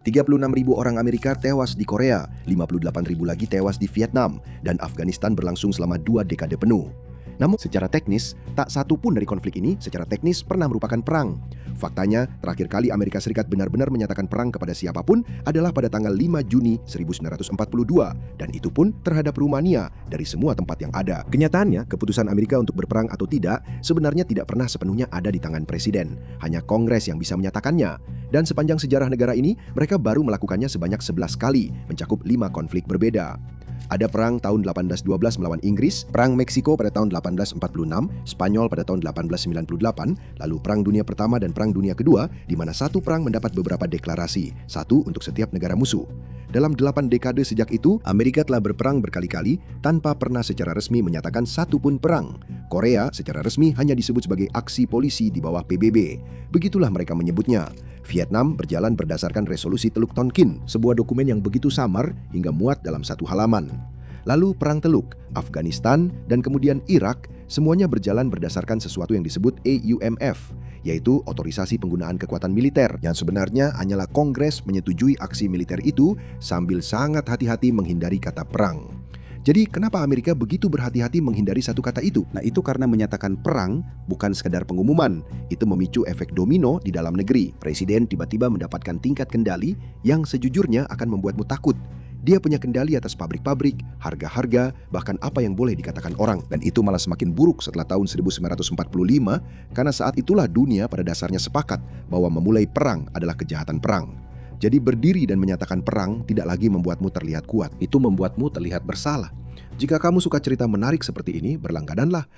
36.000 orang Amerika tewas di Korea, 58.000 lagi tewas di Vietnam, dan Afghanistan berlangsung selama 2 dekade penuh. Namun secara teknis, tak satu pun dari konflik ini secara teknis pernah merupakan perang. Faktanya, terakhir kali Amerika Serikat benar-benar menyatakan perang kepada siapapun adalah pada tanggal 5 Juni 1942, dan itu pun terhadap Rumania dari semua tempat yang ada. Kenyataannya, keputusan Amerika untuk berperang atau tidak sebenarnya tidak pernah sepenuhnya ada di tangan presiden. Hanya Kongres yang bisa menyatakannya. Dan sepanjang sejarah negara ini, mereka baru melakukannya sebanyak 11 kali, mencakup 5 konflik berbeda. Ada perang tahun 1812 melawan Inggris, perang Meksiko pada tahun 1846, Spanyol pada tahun 1898, lalu Perang Dunia Pertama dan Perang Dunia Kedua, di mana satu perang mendapat beberapa deklarasi, satu untuk setiap negara musuh. Dalam 8 dekade sejak itu, Amerika telah berperang berkali-kali tanpa pernah secara resmi menyatakan satu pun perang. Korea secara resmi hanya disebut sebagai aksi polisi di bawah PBB. Begitulah mereka menyebutnya. Vietnam berjalan berdasarkan resolusi Teluk Tonkin, sebuah dokumen yang begitu samar hingga muat dalam satu halaman. Lalu Perang Teluk, Afghanistan, dan kemudian Irak, semuanya berjalan berdasarkan sesuatu yang disebut AUMF, yaitu otorisasi penggunaan kekuatan militer, yang sebenarnya hanyalah Kongres menyetujui aksi militer itu sambil sangat hati-hati menghindari kata perang. Jadi kenapa Amerika begitu berhati-hati menghindari satu kata itu? Nah, itu karena menyatakan perang bukan sekadar pengumuman. Itu memicu efek domino di dalam negeri. Presiden tiba-tiba mendapatkan tingkat kendali yang sejujurnya akan membuatmu takut. Dia punya kendali atas pabrik-pabrik, harga-harga, bahkan apa yang boleh dikatakan orang. Dan itu malah semakin buruk setelah tahun 1945, karena saat itulah dunia pada dasarnya sepakat bahwa memulai perang adalah kejahatan perang. Jadi berdiri dan menyatakan perang tidak lagi membuatmu terlihat kuat, itu membuatmu terlihat bersalah. Jika kamu suka cerita menarik seperti ini, berlanggananlah.